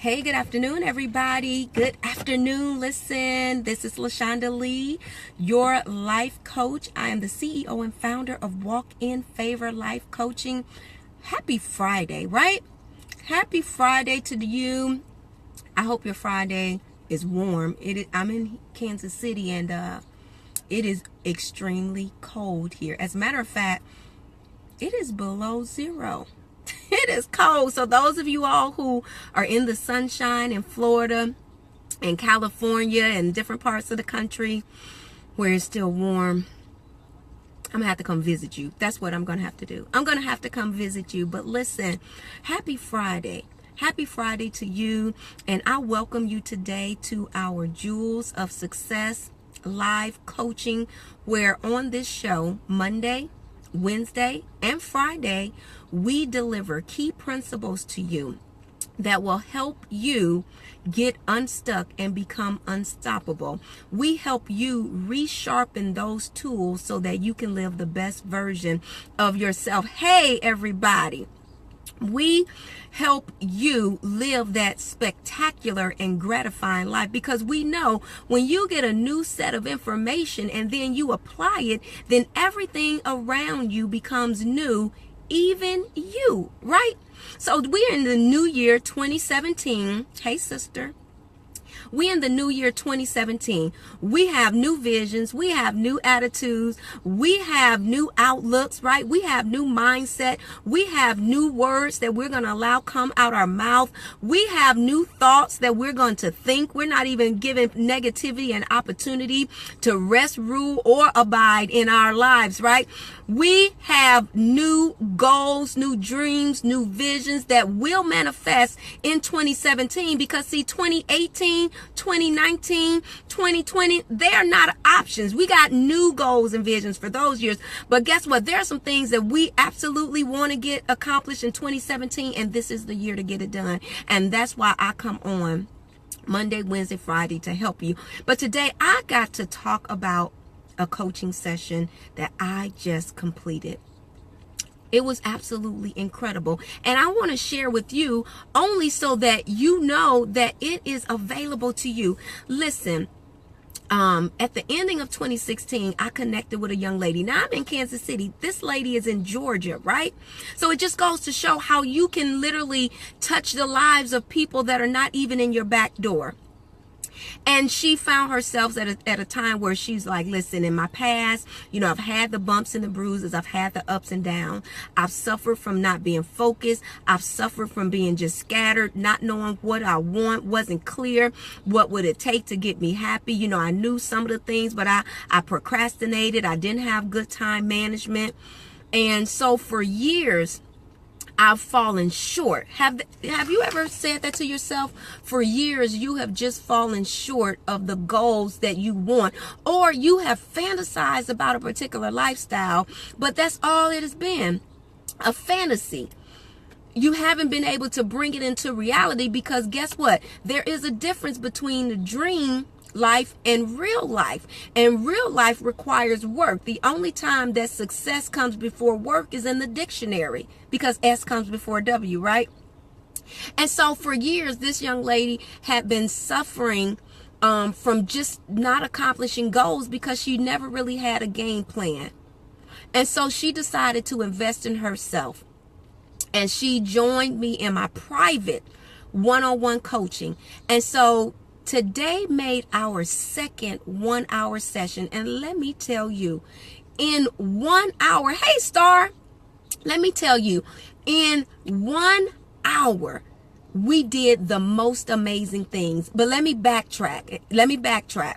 Hey, good afternoon, everybody. Good afternoon. Listen, this is LaShonda Lee, your life coach. I am the CEO and founder of Walk in Favor Life Coaching. Happy Friday, right? Happy Friday to you. I hope your Friday is warm. I'm in Kansas City, and it is extremely cold here. As a matter of fact, it is below zero. It is cold. So those of you all who are in the sunshine in Florida and California and different parts of the country where it's still warm, I'm going to have to come visit you. That's what I'm going to have to do. I'm going to have to come visit you. But listen, happy Friday. Happy Friday to you. And I welcome you today to our Jewels of Success live coaching, where on this show, Monday, Wednesday, and Friday, we deliver key principles to you that will help you get unstuck and become unstoppable. We help you resharpen those tools so that you can live the best version of yourself. Hey, everybody. We help you live that spectacular and gratifying life, because we know when you get a new set of information and then you apply it, then everything around you becomes new, even you, right? So we're in the new year 2017. Hey, sister. We in the new year 2017. We have new visions. We have new attitudes. We have new outlooks, right? We have new mindset. We have new words that we're going to allow come out our mouth. We have new thoughts that we're going to think. We're not even giving negativity an opportunity to rest, rule, or abide in our lives, right? We have new goals, new dreams, new visions that will manifest in 2017, because see, 2018, 2019, 2020, they're not options. We got new goals and visions for those years. But guess what? There are some things that we absolutely want to get accomplished in 2017, and this is the year to get it done. And that's why I come on Monday, Wednesday, Friday to help you. But today I got to talk about a coaching session that I just completed. It was absolutely incredible. And I want to share with you only so that you know that it is available to you. Listen, at the ending of 2016, I connected with a young lady. Now, I'm in Kansas City. This lady is in Georgia, right? So it just goes to show how you can literally touch the lives of people that are not even in your back door. And she found herself at a time where she's like, listen, in my past, I've had the bumps and the bruises. I've had the ups and downs. I've suffered from not being focused. I've suffered from being just scattered, not knowing what I want, wasn't clear. What would it take to get me happy? I knew some of the things, but I procrastinated. I didn't have good time management. And so for years, I've fallen short. Have you ever said that to yourself? For years, you have just fallen short of the goals that you want, or you have fantasized about a particular lifestyle, but that's all it has been, a fantasy. You haven't been able to bring it into reality, because guess what? There is a difference between the dream life and real life. And real life requires work. The only time that success comes before work is in the dictionary, because S comes before W, right? And so for years, this young lady had been suffering from just not accomplishing goals, because she never really had a game plan. And so she decided to invest in herself. And she joined me in my private one-on-one coaching. And so today made our second 1 hour session. And let me tell you, in 1 hour, hey Star, let me tell you, in 1 hour, we did the most amazing things. But let me backtrack.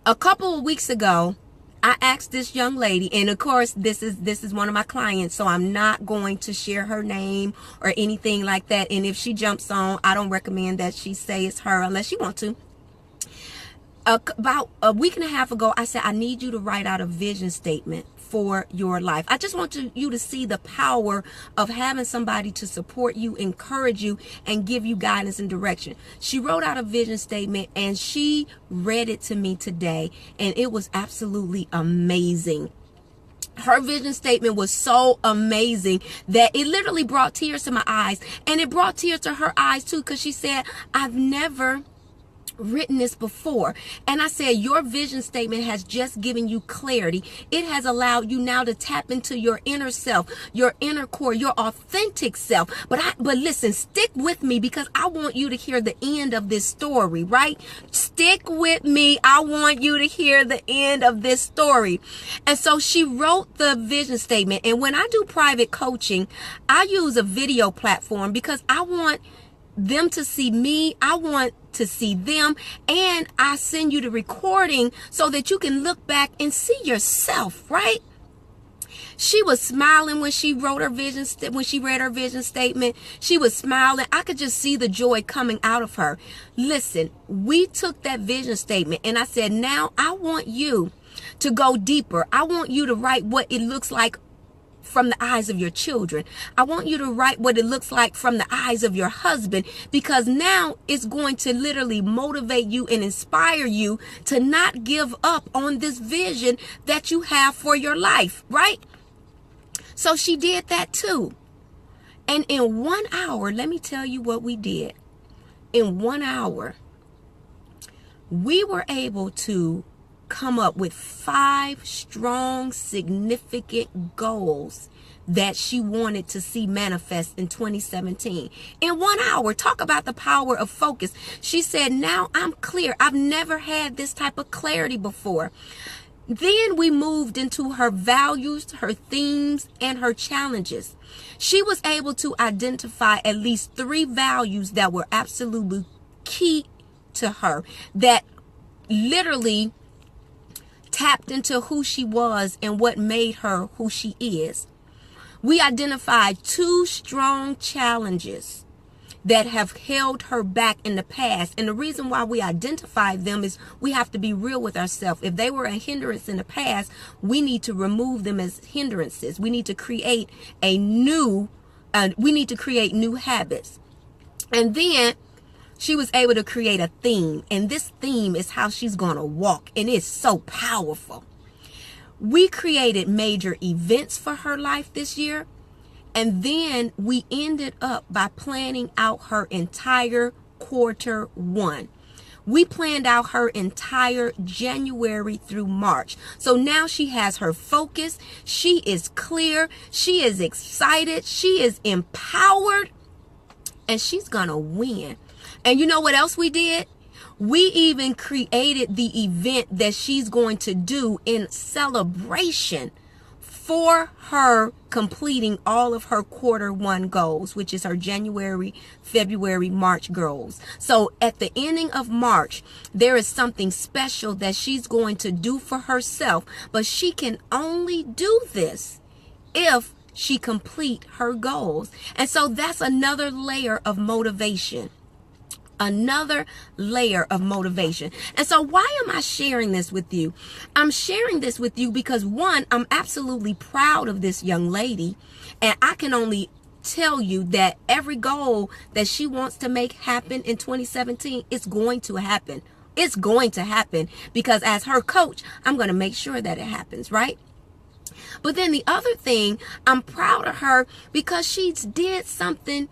A couple of weeks ago, I asked this young lady, and of course, this is one of my clients, so I'm not going to share her name or anything like that. And if she jumps on, I don't recommend that she say it's her unless she wants to. About a week and a half ago, I said, I need you to write out a vision statement for your life. I just want you to see the power of having somebody to support you, encourage you, and give you guidance and direction. She wrote out a vision statement and she read it to me today, and it was absolutely amazing. Her vision statement was so amazing that it literally brought tears to my eyes. And it brought tears to her eyes too, because she said, I've never written this before. And I said, your vision statement has just given you clarity. It has allowed you now to tap into your inner self, your inner core, your authentic self. But listen, stick with me, because I want you to hear the end of this story, right? Stick with me. I want you to hear the end of this story. And so she wrote the vision statement. And when I do private coaching, I use a video platform because I want them to see me. I want to see them, and I send you the recording so that you can look back and see yourself, right? She was smiling when she wrote her vision, when she read her vision statement. She was smiling. I could just see the joy coming out of her. Listen, we took that vision statement and I said, now I want you to go deeper. I want you to write what it looks like from the eyes of your children. I want you to write what it looks like from the eyes of your husband, because now it's going to literally motivate you and inspire you to not give up on this vision that you have for your life, right? So she did that too. And in 1 hour, let me tell you what we did. In 1 hour, we were able to come up with 5 strong, significant goals that she wanted to see manifest in 2017. In 1 hour, talk about the power of focus. She said, now I'm clear. I've never had this type of clarity before. Then we moved into her values, her themes, and her challenges. She was able to identify at least 3 values that were absolutely key to her, that literally tapped into who she was and what made her who she is. We identified 2 strong challenges that have held her back in the past. And the reason why we identified them is we have to be real with ourselves. If they were a hindrance in the past, we need to remove them as hindrances. We need to create new habits. And then she was able to create a theme, and this theme is how she's going to walk, and it's so powerful. We created major events for her life this year, and then we ended up by planning out her entire quarter 1. We planned out her entire January through March. So now she has her focus. She is clear. She is excited. She is empowered, and she's going to win. And you know what else we did? We even created the event that she's going to do in celebration for her completing all of her quarter 1 goals, which is her January, February, March goals. So at the ending of March, there is something special that she's going to do for herself, but she can only do this if she complete her goals. And so that's another layer of motivation. Another layer of motivation. And so why am I sharing this with you? I'm sharing this with you because, one, I'm absolutely proud of this young lady, and I can only tell you that every goal that she wants to make happen in 2017 is going to happen. It's going to happen because as her coach, I'm going to make sure that it happens, right? But then the other thing, I'm proud of her because she's did something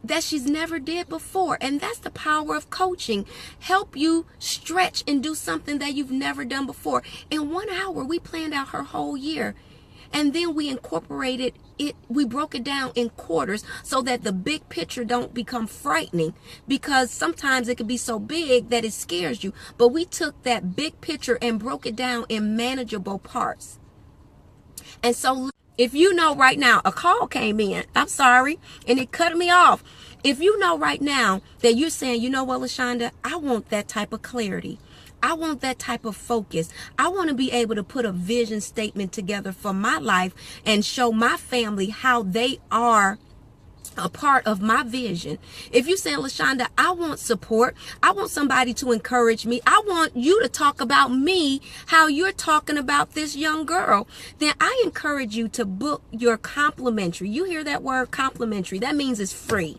that she's never did before. And that's the power of coaching. Help you stretch and do something that you've never done before. In 1 hour, we planned out her whole year. And then we incorporated it. We broke it down in quarters so that the big picture don't become frightening, because sometimes it can be so big that it scares you. But we took that big picture and broke it down in manageable parts. And so if you know right now, a call came in, I'm sorry, and it cut me off. If you know right now that you're saying, you know what, LaShonda, I want that type of clarity. I want that type of focus. I want to be able to put a vision statement together for my life and show my family how they are a part of my vision. If you say, LaShonda, I want support. I want somebody to encourage me. I want you to talk about me, how you're talking about this young girl. Then I encourage you to book your complimentary. You hear that word, complimentary? That means it's free.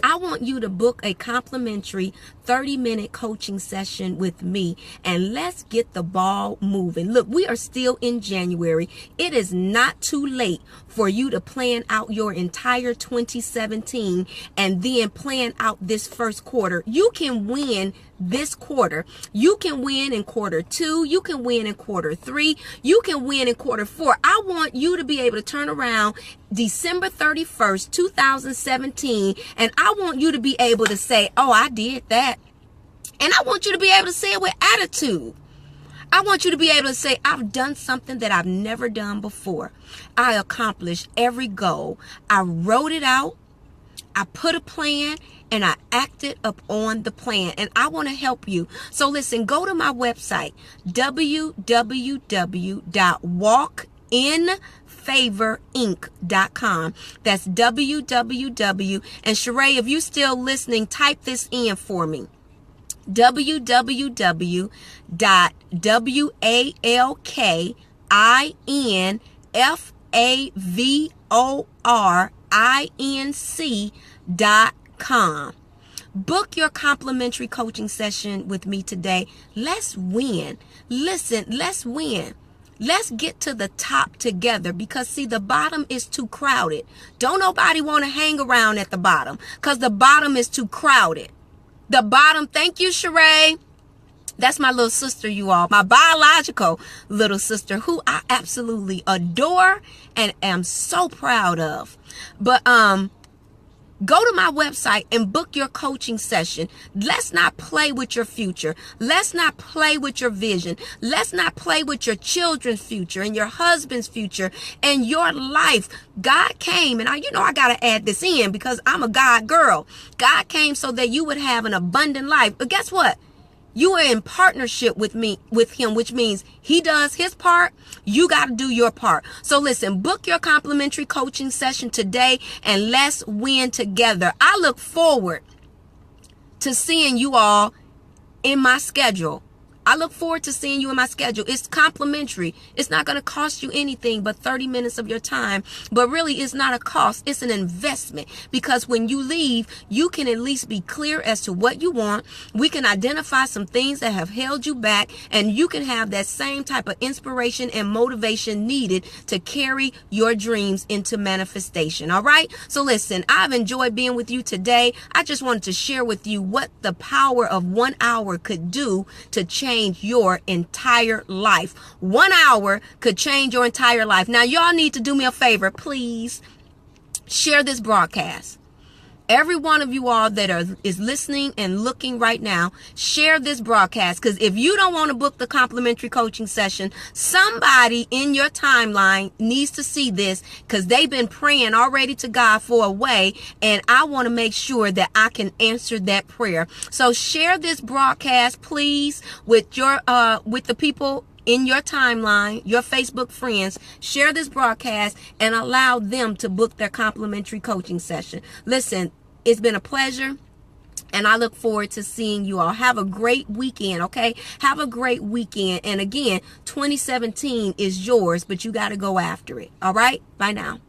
I want you to book a complimentary 30-minute coaching session with me, and let's get the ball moving. Look, we are still in January. It is not too late for you to plan out your entire 2017 and then plan out this first quarter. You can win this quarter. You can win in quarter 2. You can win in quarter 3. You can win in quarter 4. I want you to be able to turn around December 31st, 2017, and I want you to be able to say, oh, I did that. And I want you to be able to say it with attitude. I want you to be able to say, I've done something that I've never done before. I accomplished every goal. I wrote it out. I put a plan, and I acted up on the plan, and I want to help you. So listen, go to my website, www.walkinfavorinc.com. That's www. And Sheree, if you still listening, type this in for me. www.walkinfavorinc.com. Book your complimentary coaching session with me today. Let's win. Listen, let's win. Let's get to the top together, because see, the bottom is too crowded. Don't nobody want to hang around at the bottom, because the bottom is too crowded. The bottom, thank you, Sheree. That's my little sister, you all. My biological little sister, who I absolutely adore and am so proud of. But go to my website and book your coaching session. Let's not play with your future. Let's not play with your vision. Let's not play with your children's future and your husband's future and your life. God came, and I got to add this in because I'm a God girl. God came so that you would have an abundant life. But guess what? You are in partnership with him, which means he does his part. You got to do your part. So listen, book your complimentary coaching session today, and let's win together. I look forward to seeing you all in my schedule. I look forward to seeing you in my schedule. It's complimentary. It's not going to cost you anything but 30 minutes of your time. But really, it's not a cost. It's an investment. Because when you leave, you can at least be clear as to what you want. We can identify some things that have held you back. And you can have that same type of inspiration and motivation needed to carry your dreams into manifestation. All right? So listen, I've enjoyed being with you today. I just wanted to share with you what the power of 1 hour could do to change your entire life. 1 hour could change your entire life. Now, y'all need to do me a favor. Please share this broadcast. Every one of you all that is listening and looking right now, share this broadcast. Because if you don't want to book the complimentary coaching session, somebody in your timeline needs to see this, because they've been praying already to God for a way. And I want to make sure that I can answer that prayer. So share this broadcast, please, with the people in your timeline, your Facebook friends. Share this broadcast and allow them to book their complimentary coaching session. Listen, it's been a pleasure, and I look forward to seeing you all. Have a great weekend, okay? Have a great weekend. And again, 2017 is yours, but you got to go after it. All right? Bye now.